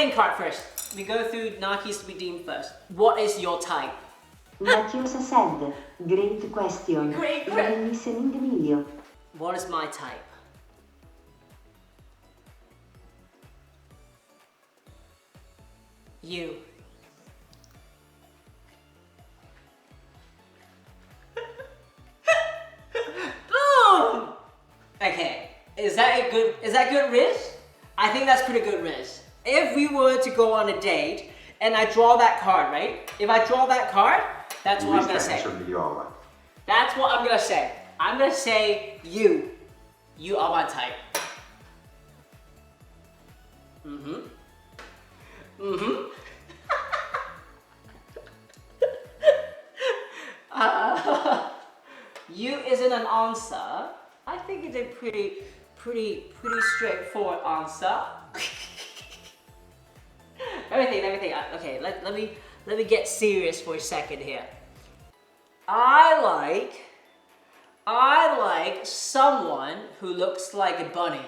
playing card first. We go through Naki's redeem first. What is your type? Matthews said, great question. Great I'm listening, Milio. What is my type? You. Boom! Okay, is that good risk? I think that's pretty good risk. If we were to go on a date and I draw that card, right? If I draw that card, that's what I'm gonna say. That's what I'm gonna say. I'm gonna say you. You are my type. You isn't an answer. I think it's a pretty straightforward answer. Everything. Okay, let me get serious for a second here. I like someone who looks like a bunny.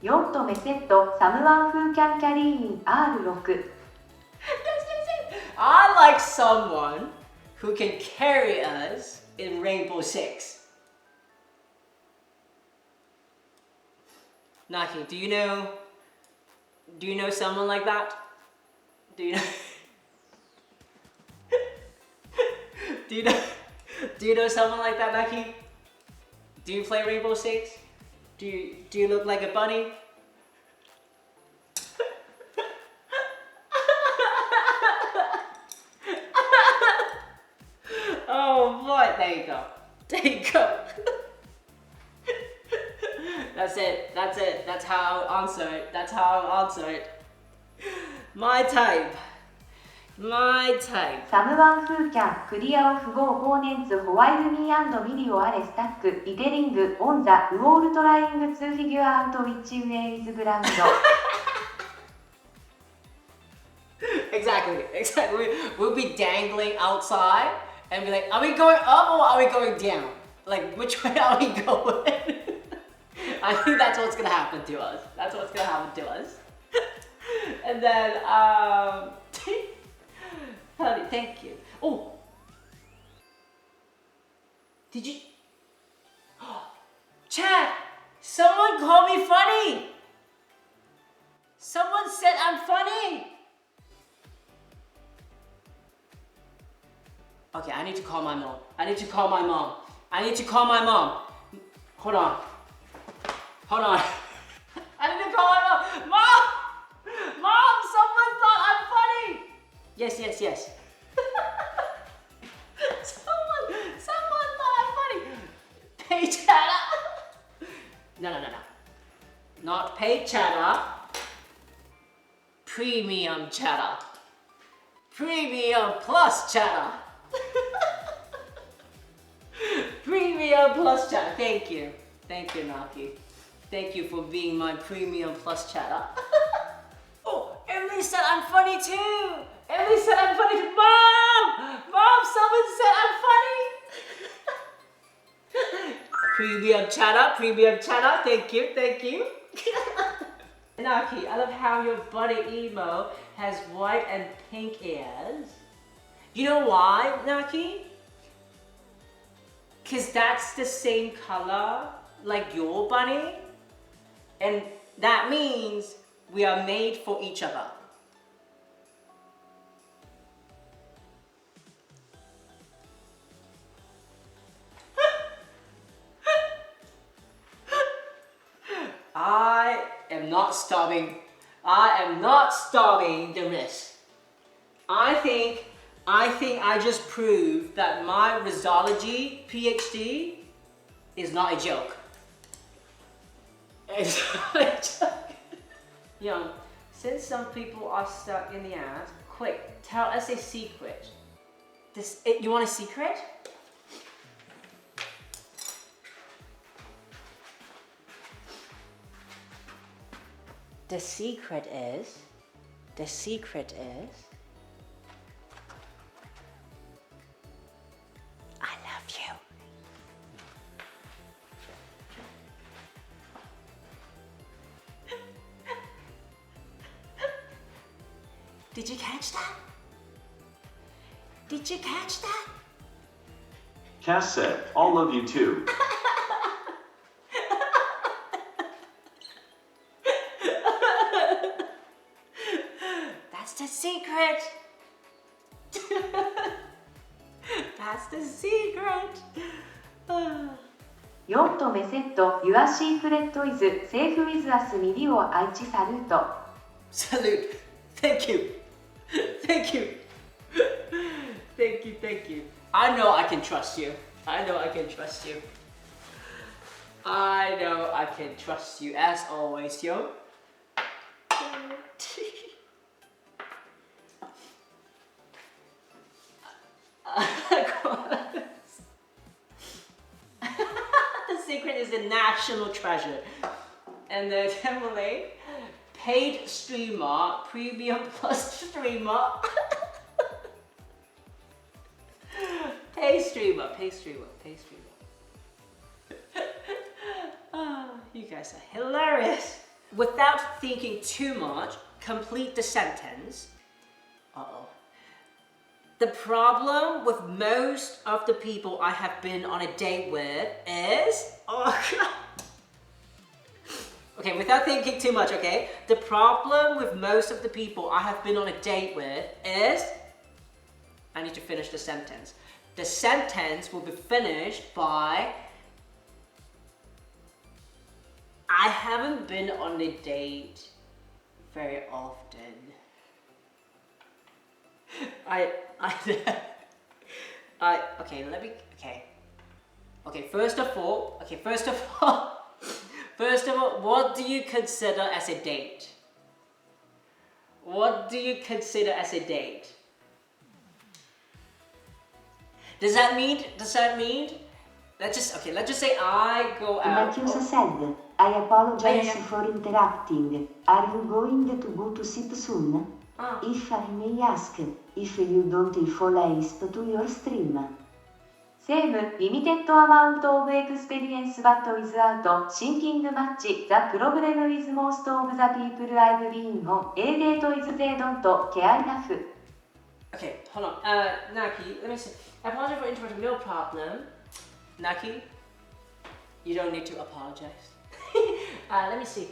Your to message someone who can carry in R6. I like someone who can carry us in Rainbow Six. Naki, do you know someone like that? Do you know someone like that, Naki? Do you play Rainbow Six? Do you look like a bunny? Oh boy, there you go. That's it. That's how I'll answer it. My type. Someone who can clear off go opponents while me and Milio are stuck itering on the wall trying to figure out which way is ground. Exactly. We'll be dangling outside and be like, are we going up or are we going down? Like, which way are we going? I think that's what's gonna happen to us. And then, honey, thank you. Oh, did you? Chad, someone called me funny. Someone said I'm funny. Okay, I need to call my mom. I need to call my mom. Hold on. I need to call my mom. Mom, someone thought I'm funny. Yes. someone thought I'm funny. Pay chatter. No. Not pay chatter. Premium chatter. Premium plus chatter. Premium plus chatter. Thank you, Naki. Thank you for being my premium plus chatter. Oh, Emily said I'm funny too. Mom, someone said I'm funny. Premium chatter. Thank you. Naki, I love how your buddy emo has white and pink ears. You know why, Naki? Because that's the same color like your bunny. And that means we are made for each other. I am not stopping the risk. I think I just proved that my Rizology PhD is not a joke. It's not a joke. Since some people are stuck in the ads, quick, tell us a secret. You want a secret? The secret is with you. Did you catch that? Did you catch that? Cass said, I'll love you too. That's the secret. That's the secret. ヨットメセット Your secret is safe with us Milio 愛知サルート Salute. Thank you. Thank you. Thank you, thank you. I know I can trust you. I know I can trust you. I know I can trust you as always, yo. The secret is a national treasure. And the Timberlake paid streamer, premium plus streamer. Pay streamer. Oh, you guys are hilarious. Without thinking too much, complete the sentence. Uh-oh. The problem with most of the people I have been on a date with is... Oh, God. Okay, without thinking too much, okay? The problem with most of the people I have been on a date with is... I need to finish the sentence. The sentence will be finished by... I haven't been on a date very often. First of all, what do you consider as a date? What do you consider as a date? Does that mean, let's just say I go out. Matthew said, I apologize Yeah. for interrupting. Are you going to go to sleep soon? If I may ask, if you don't fall asleep to your stream. Same limited amount of experience but without sinking much. The problem with most of the people I've been on a date is they don't care enough. Okay, hold on. Naki, let me see. I apologize for interrupting, no problem. Naki, you don't need to apologize. Let me see.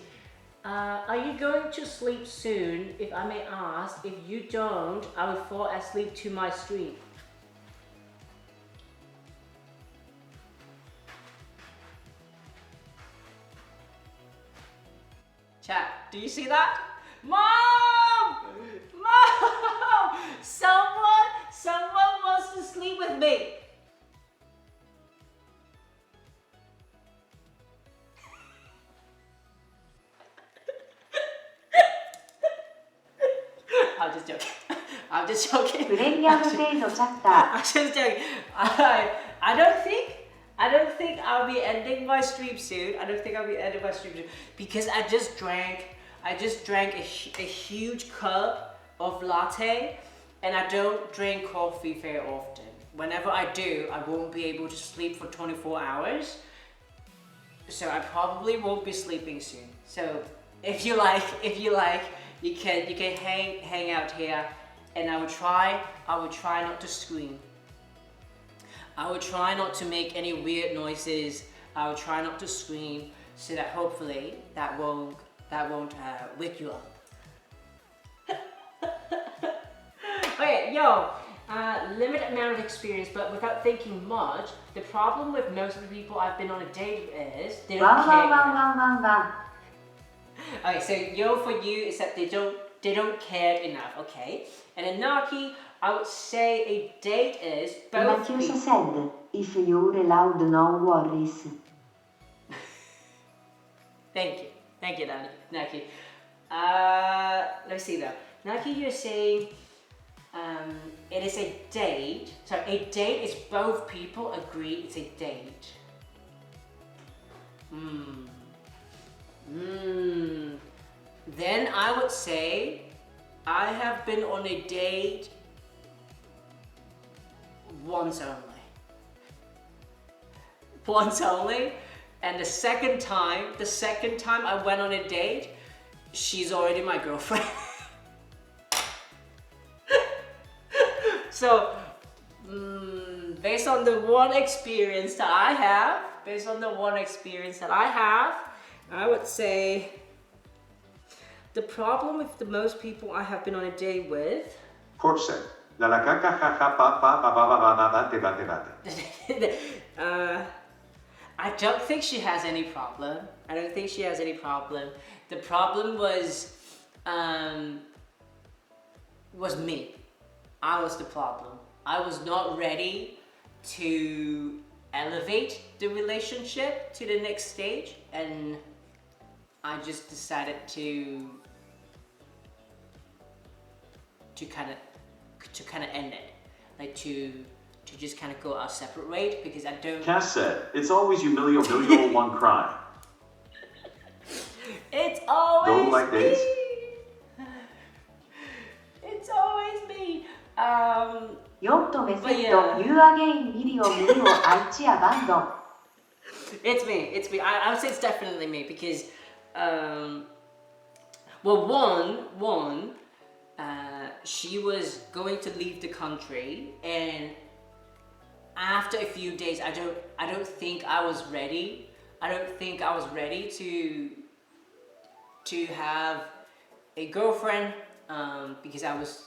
Are you going to sleep soon? If I may ask, if you don't, I will fall asleep to my stream. Chat, do you see that? Mom! Mom! Someone wants to sleep with me. I'm just joking. プレミアムペイドチャッタ I'm just joking. I don't think I'll be ending my stream soon. Because I just drank a huge cup of latte, and I don't drink coffee very often. Whenever I do, I won't be able to sleep for 24 hours. So I probably won't be sleeping soon. So if you like, you can hang out here, and I will try not to scream. I will try not to make any weird noises. I will try not to scream, so that hopefully that won't wake you up. Okay, yo, limited amount of experience, but without thinking much. The problem with most of the people I've been on a date with is they ー。ワ don't ンワン care. ワンワンワンワン。 Okay, so yo for you is that they don't care enough. Okay, and then Naki, I would say a date is both. Matthew said, if you're allowed, no worries. Thank you, Naki. Let me see though. Naki, you're saying it is a date. So a date is both people agree it's a date. Then I would say I have been on a date once only. once only. And the second time I went on a date, she's already my girlfriend. So, based on the one experience that I have, I would say the problem with the most people I have been on a date with. Forse. Dalla cacca cacca pa pa pa pa pa pa pa te pa te pa te. I don't think she has any problem. The problem was me. I was the problem. I was not ready to elevate the relationship to the next stage, and I just decided to kind of end it, like to just kind of go our separate ways, because I don't. Cass said, "It's always you, Milio, Milio, one cry." It's always Don't like me. this? It's always me. ヨットメセット You again Milio Milio 알지 아반도. It's me. I would say it's definitely me, because, well, one, she was going to leave the country, and after a few days, I don't think I was ready. To have a girlfriend, because I was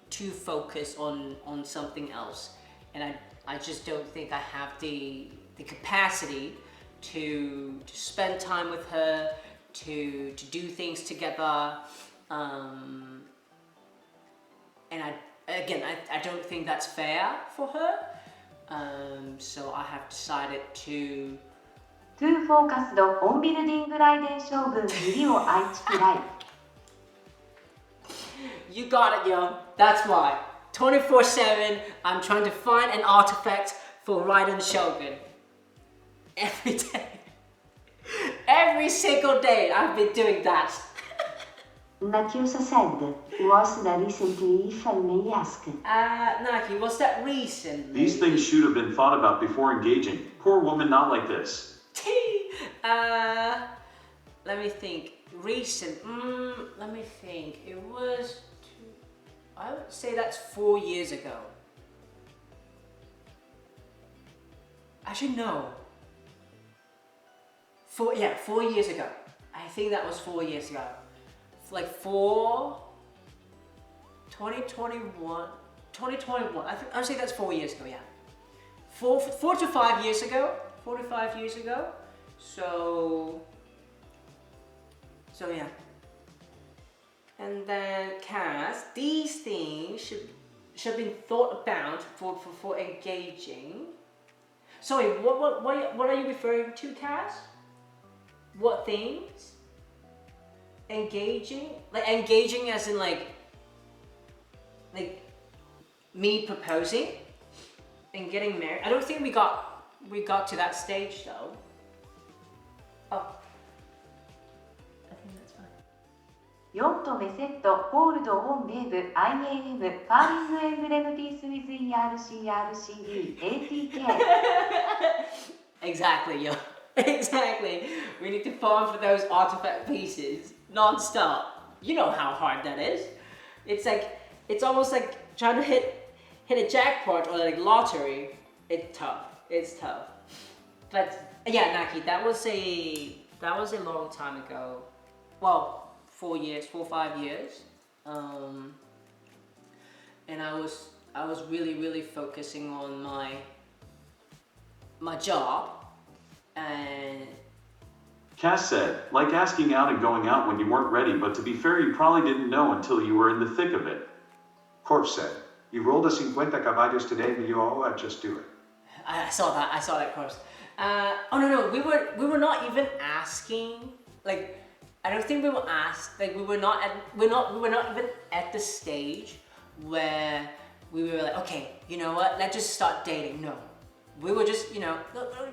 too focused on something else, and I just don't think I have the capacity to spend time with her, to do things together, and I don't think that's fair for her, so I have decided to Too focused on building 来電将軍ミリオ愛知くらい You got it, yo. That's why. 24/7, I'm trying to find an artifact for Raiden Shogun. Every day. Every single day, I've been doing that. Nakyusa said, was that recently if I may ask? Naki, was that recently? These things should have been thought about before engaging. Poor woman, not like this. Let me think. Let me think. It was, I would say that's 4 years ago. Actually, no. 4 years ago. I think that was 4 years ago. Like 2021. I would say that's 4 years ago, yeah. 4 to 5 years ago. 4 to 5 years ago. So yeah. And then Cass, these things should be thought about for engaging. Sorry, what are you referring to, Cass? What things? Engaging? Like engaging as in like me proposing and getting married? I don't think we got to that stage though. Oh. I think that's fine. ヨットメセットホールドオンベーブ IAM ファーミングエンブレムティースウィズ ERCRCD ATK Exactly, yo. Exactly. We need to farm for those artifact pieces non-stop. You know how hard that is. It's almost like trying to hit a jackpot or like lottery. It's tough. But yeah, Naki, that was a long time ago. Well, 4 or 5 years. And I was really focusing on my job, and Cass said, like asking out and going out when you weren't ready, but to be fair, you probably didn't know until you were in the thick of it. Corpse said, you rolled a 50 caballos today, Milio, just do it. I saw that course. No, we were not even asking. Like, I don't think we were asked. Like, we're not even at the stage where we were like, okay, you know what? Let's just start dating. No, we were just,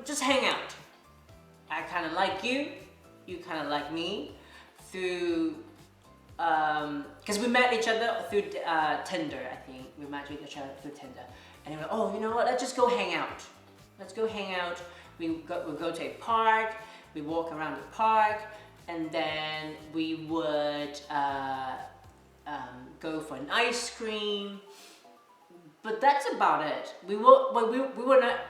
just hang out. I kind of like you. You kind of like me. Through, because we met each other through Tinder. I think we met each other through Tinder, and we were like, oh, you know what? Let's just go hang out. let's go hang out. We'll go to a park, we walk around the park, and then we would go for an ice cream. But that's about it. We were not.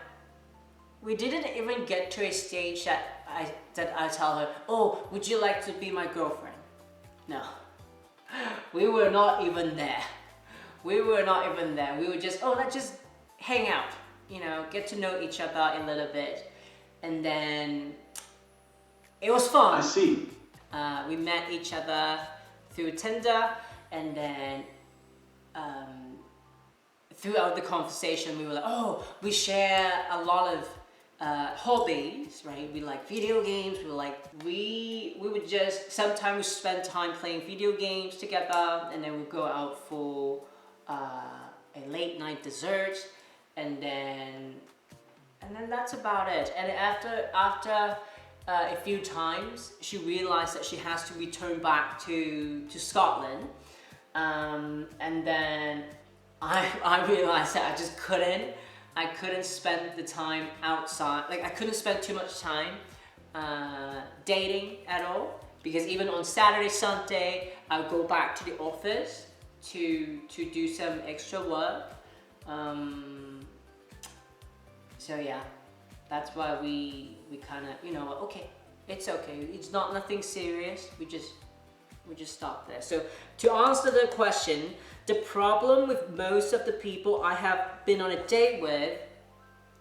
We didn't even get to a stage that I tell her, oh, would you like to be my girlfriend? No, we were not even there. We were not even there. We were just, oh, let's just hang out, you know, get to know each other a little bit, and then it was fun. I see. We met each other through Tinder, and then throughout the conversation, we were like, oh, we share a lot of hobbies, right? We like video games. We would just sometimes spend time playing video games together, and then we'd go out for a late night dessert, and then that's about it. And after a few times, she realized that she has to return back to Scotland, and then I realized that I just couldn't. I couldn't spend the time outside. Like, I couldn't spend too much time dating at all, because even on Saturday, Sunday, I would go back to the office to do some extra work. So yeah, that's why we kind of, you know, okay, it's okay. It's not nothing serious. We just stop there. So to answer the question, the problem with most of the people I have been on a date with,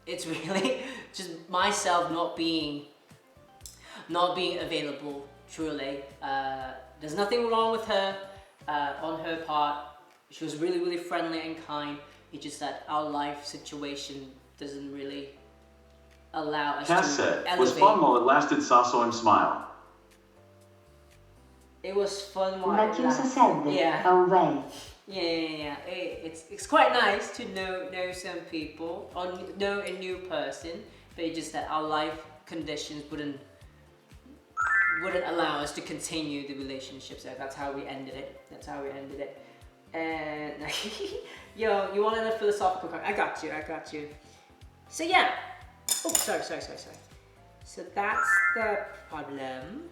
it's really just myself not being available, truly. There's nothing wrong with her on her part. She was really, really friendly and kind. It's just that our life situation doesn't really allow us Cass to said, elevate. was fun while it lasted. Saw him smile. It was fun while Una it chiusa lasted. sede, Yeah. away. Yeah. It's quite nice to know some people or know a new person, but it's just that our life conditions wouldn't allow us to continue the relationship. So that's how we ended it. And yo, you wanted a philosophical card? I got you. So yeah. Oh, sorry. So that's the problem.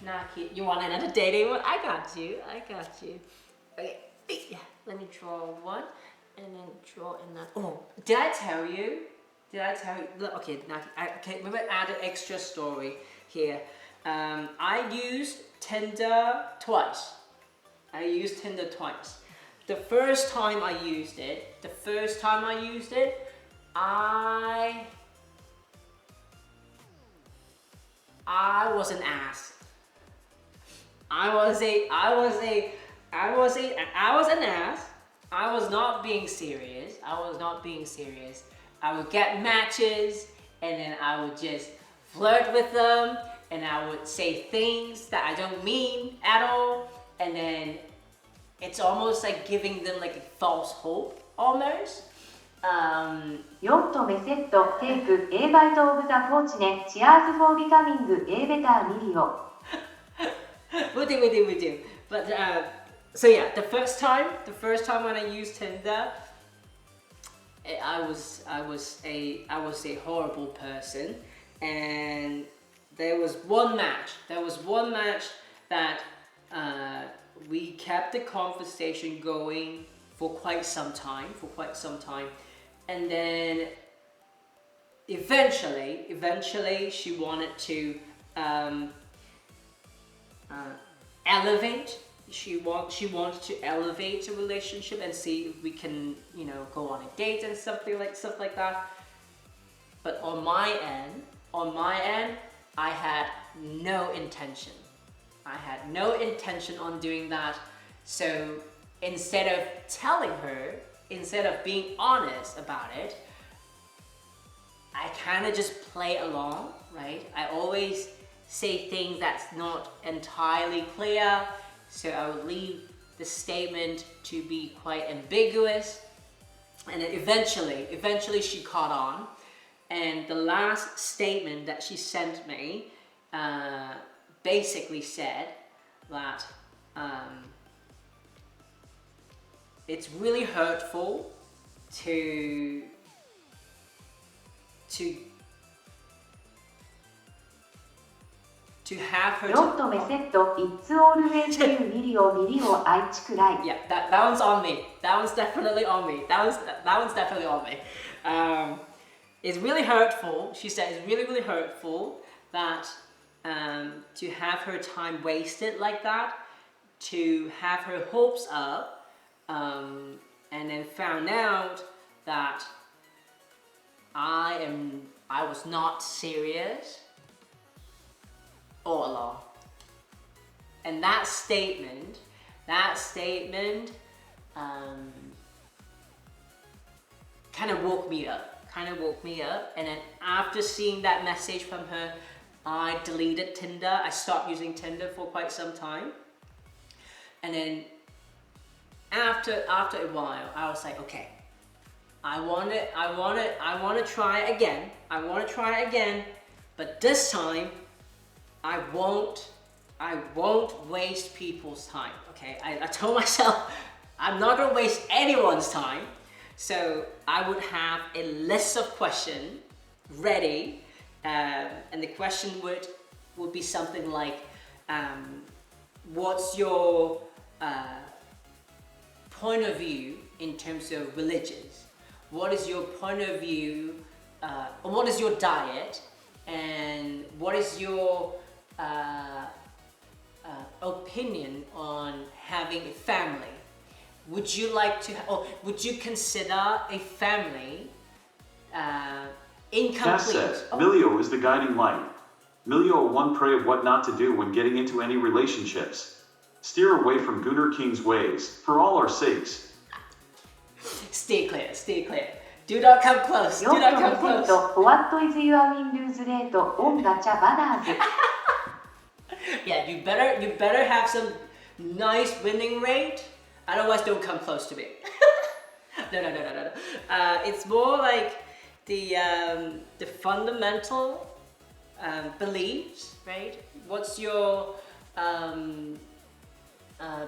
Naki, you want another dating one? I got you. Okay, yeah, let me draw one and then draw another. Oh, did I tell you? Look, okay, Naki, okay, maybe add an extra story here. I used Tinder twice. The first time I used it, I was an ass. I was an ass. I was not being serious. I would get matches, and then I would just flirt with them, and I would say things that I don't mean at all, and then it's almost like giving them like a false hope, almost. 4とメセット、テイク、Aバイトオブザフォーチネ、チアーズフォービカミング、A ベターミリオ。We do. But so yeah, the first time when I used Tinder, I was a horrible person, and there was one match that we kept the conversation going for quite some time, and then eventually she wanted to elevate. She wanted to elevate a relationship and see if we can, you know, go on a date and stuff like that. But on my end, I had no intention. On doing that. So instead of telling her, instead of being honest about it, I kind of just play along, right? I always say things that's not entirely clear, so I would leave the statement to be quite ambiguous, and then eventually she caught on, and the last statement that she sent me basically said that it's really hurtful to to have her ロットメセット It's always you ミリオ愛知くらい Yeah, that one's on me. That one's definitely on me. That one's definitely on me. It's really hurtful. She said it's really, really hurtful that to have her time wasted like that, to have her hopes up, and then found out that I was not serious all along. And that statement kind of woke me up. And then after seeing that message from her, I deleted Tinder. I stopped using Tinder for quite some time. And then after a while, I was like, okay, I want to try again. But this time, I won't waste people's time, okay? I told myself I'm not gonna waste anyone's time, so I would have a list of questions ready, and the question would be something like, what's your point of view in terms of religions? What is your point of view, or what is your diet, and what is your opinion on having a family? Would you like to, or would you consider a family incomplete? Cass said, Milio is the guiding light. Milio one pray of what not to do when getting into any relationships. Steer away from Gunnar King's ways, for all our sakes. Stay clear. Do not come close. ロットメセット What is your win lose rate on gacha banners Yeah, you better have some nice winning rate, otherwise don't come close to me. No. It's more like the fundamental beliefs, right? What's your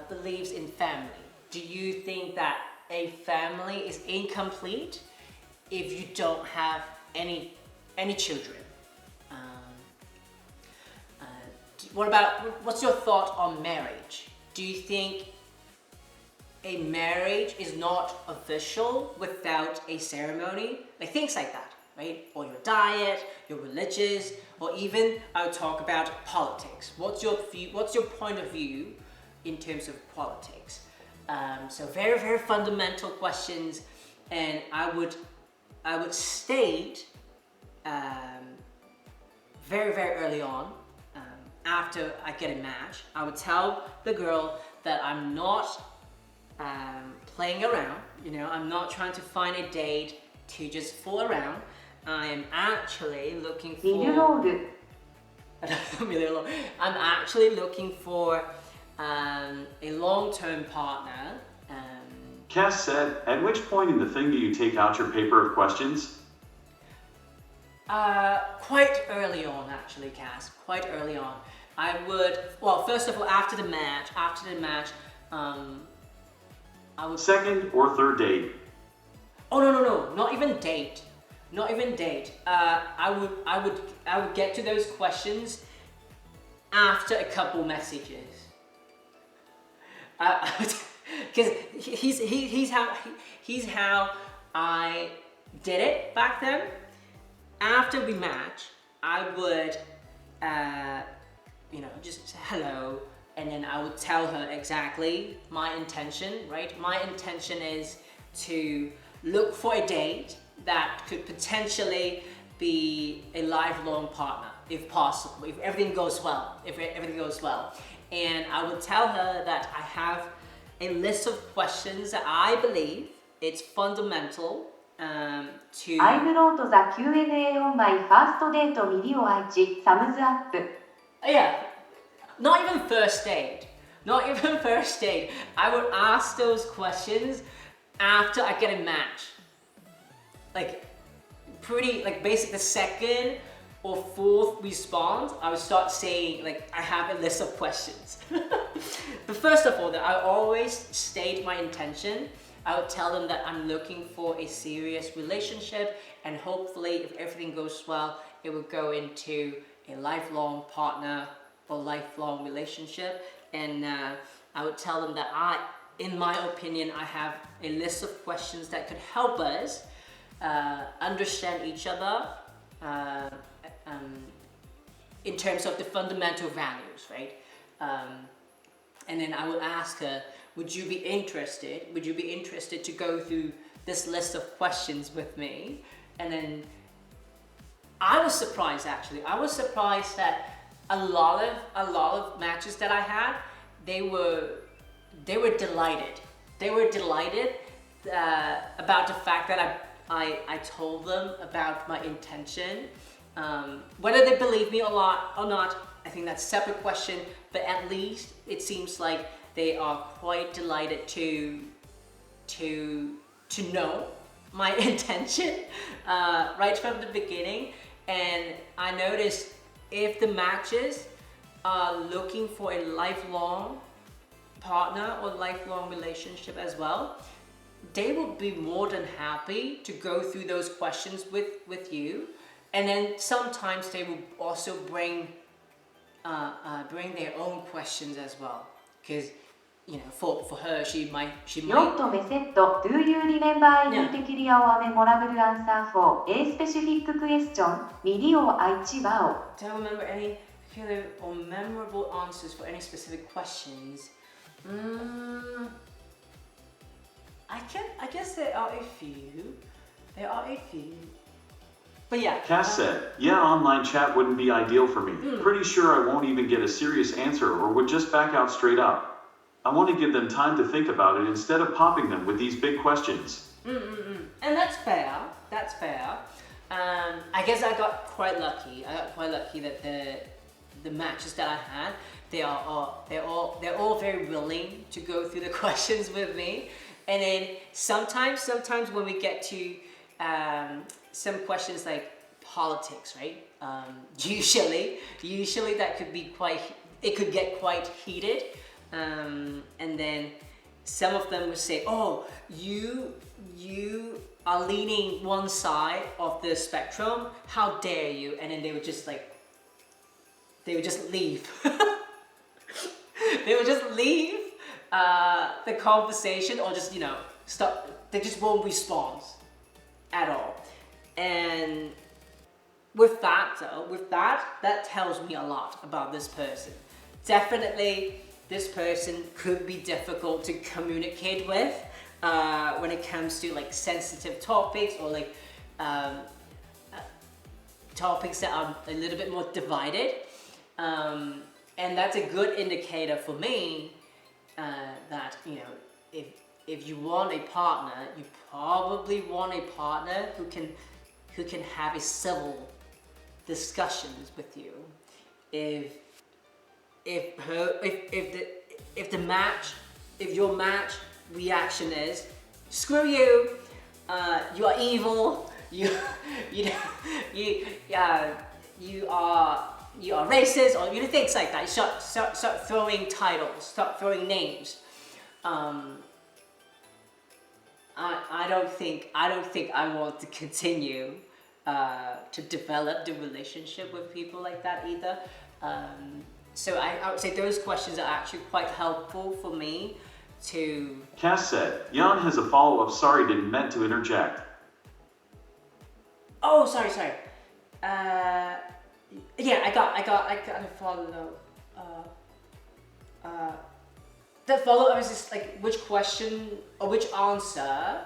beliefs in family? Do you think that a family is incomplete if you don't have any children? What's your thought on marriage? Do you think a marriage is not official without a ceremony? Like things like that, right? Or your diet, your religions, or even I would talk about politics. What's your point of view in terms of politics? So very, very fundamental questions, and I would state very, very early on, after I get a match, I would tell the girl that I'm not playing around, I'm not trying to find a date to just fool around. I am actually looking for... I'm actually looking for a long-term partner. Cass said, at which point in the thing do you take out your paper of questions? Quite early on, actually, Cass. Quite early on. I would, well, first of all, after the match, I would... Second or third date? Oh, no, not even date. I would get to those questions after a couple messages. Because he's how I did it back then. After we match, I would, just say hello, and then I would tell her exactly my intention, right? My intention is to look for a date that could potentially be a lifelong partner, if possible, if everything goes well, And I would tell her that I have a list of questions that I believe it's fundamental to... I wrote the Q&A on my first date Milio愛知 thumbs up. Yeah, not even first date. I would ask those questions after I get a match. Basically the second or fourth response, I would start saying, I have a list of questions. But first of all, I always state my intention I would tell them that I'm looking for a serious relationship, and hopefully if everything goes well, it will go into a lifelong partner or lifelong relationship. And I would tell them that in my opinion, I have a list of questions that could help us understand each other in terms of the fundamental values, right? And then I would ask her, would you be interested to go through this list of questions with me? And then I was surprised, actually. I was surprised that a lot of matches that I had, they were delighted. They were delighted about the fact that I told them about my intention. Whether they believe me or not, I think that's a separate question, but at least it seems like they are quite delighted to know my intention right from the beginning. And I noticed if the matches are looking for a lifelong partner or lifelong relationship as well, they will be more than happy to go through those questions with you. And then sometimes they will also bring their own questions as well, because for her, she might. ヨットメセット Do you remember any peculiar or memorable answer for a specific question? Milio Aichibao. Do I remember any particular or memorable answers for any specific questions? I guess there are a few. But yeah. Cass said, yeah, online chat wouldn't be ideal for me. Pretty sure I won't even get a serious answer or would just back out straight up. I want to give them time to think about it instead of popping them with these big questions. And that's fair. I guess I got quite lucky. That the matches that I had, they're all very willing to go through the questions with me. And then sometimes when we get to some questions like politics, right? Usually that could be it could get quite heated. And then some of them would say, oh, you are leaning one side of the spectrum, how dare you? And then they would just leave. They would just leave the conversation, or just stop. They just won't respond at all. And with that tells me a lot about this person. Definitely this person could be difficult to communicate with when it comes to like sensitive topics, or like topics that are a little bit more divided. And that's a good indicator for me that if you want a partner, you probably want a partner who can have a civil discussions with you. If your match reaction is screw you, you are evil, you are racist, or things like that. Start throwing titles, start throwing names. I don't think I want to continue to develop the relationship with people like that either. So I would say those questions are actually quite helpful for me to. Cass said, Jan has a follow-up. Sorry, didn't meant to interject. Oh, sorry. Yeah, I got a follow-up. The follow-up is just like which question or which answer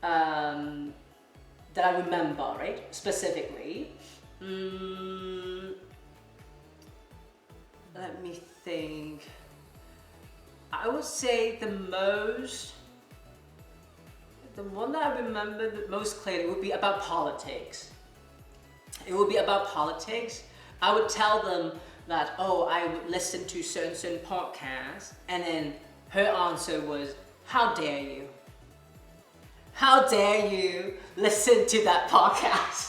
that I remember, right? Specifically. Let me think. I would say the one that I remember the most clearly would be about politics. It would be about politics. I would tell them that, oh, I would listen to certain podcasts, and then her answer was, how dare you? How dare you listen to that podcast?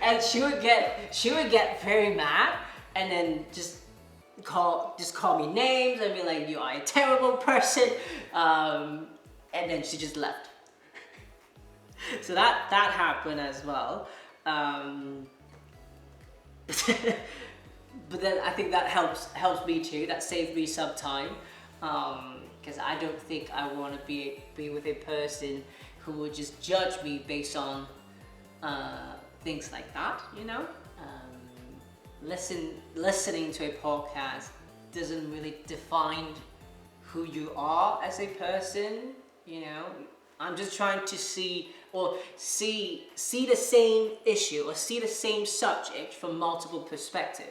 And she would get very mad, and then just call me names and be like, you are a terrible person, And then she just left. So that happened as well. But then I think that helps me too. That saved me some time, because I don't think I want to be with a person who would just judge me based on things like that. You know, listening to a podcast doesn't really define who you are as a person. You know, I'm just trying to see the same issue or see the same subject from multiple perspectives.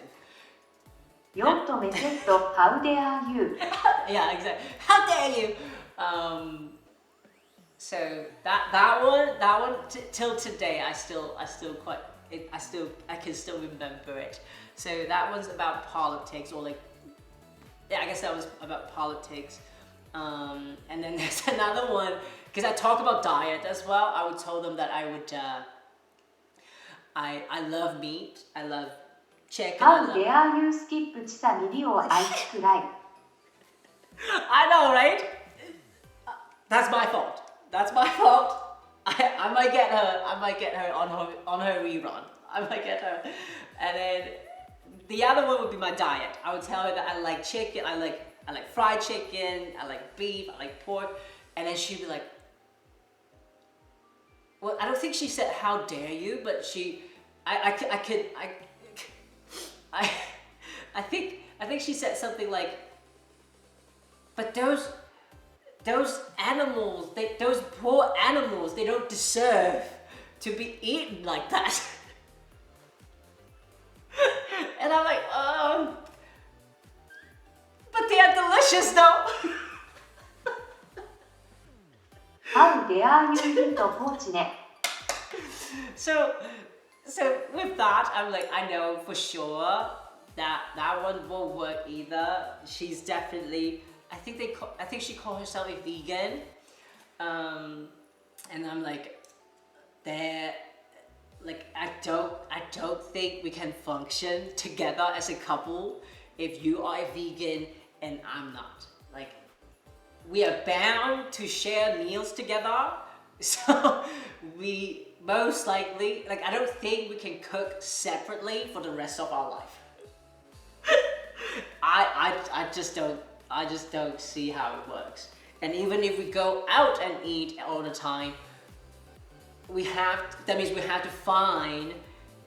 Yotto mesetto, how dare you? Yeah, exactly. How dare you? So that one till today I can still remember it. So that one's about politics, or like, yeah, I guess that was about politics. And then there's another one, because I talk about diet as well. I would tell them that I would I love meat, I love chicken. How dare you skip ちさみりを愛しくらい。I know, right? That's my fault. That's my fault. I might get her on her rerun. I might get her. And then the other one would be my diet. I would tell her that I like chicken, I like fried chicken, I like beef, I like pork, and then she'd be like, well, I don't think she said how dare you, but I think she said something like, but those animals, those poor animals, they don't deserve to be eaten like that. And I'm like, but they are delicious though. How dare you eat pochine? So with that, I'm like, I know for sure that one won't work either. She's definitely, I think she calls herself a vegan, and I'm like, I don't think we can function together as a couple if you are a vegan and I'm not. Like, we are bound to share meals together, so we most likely, like, I don't think we can cook separately for the rest of our life. I just don't see how it works. And even if we go out and eat all the time, that means we have to find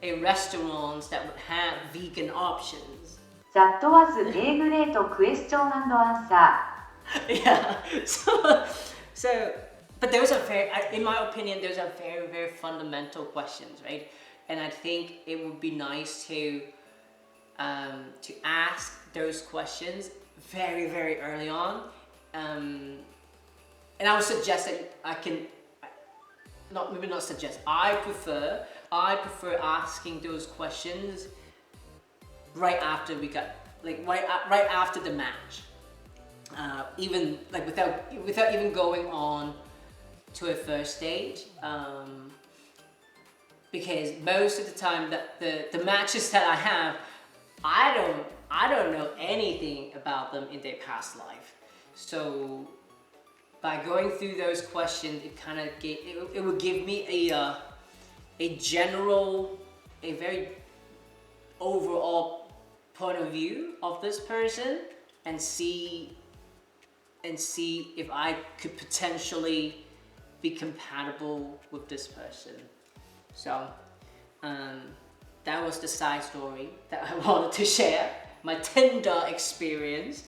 a restaurant that would have vegan options. That was a great question and answer. Yeah. So, but those are in my opinion, those are very, very fundamental questions, right? And I think it would be nice to ask those questions very, very early on. And I would suggest that I prefer asking those questions right after right after the match. Even like without even going on to a first date, because most of the time that the matches that I have, I don't know anything about them in their past life. So by going through those questions, it would give me a general, a very overall point of view of this person, and see if I could potentially be compatible with this person. So that was the side story that I wanted to share, my Tinder experience.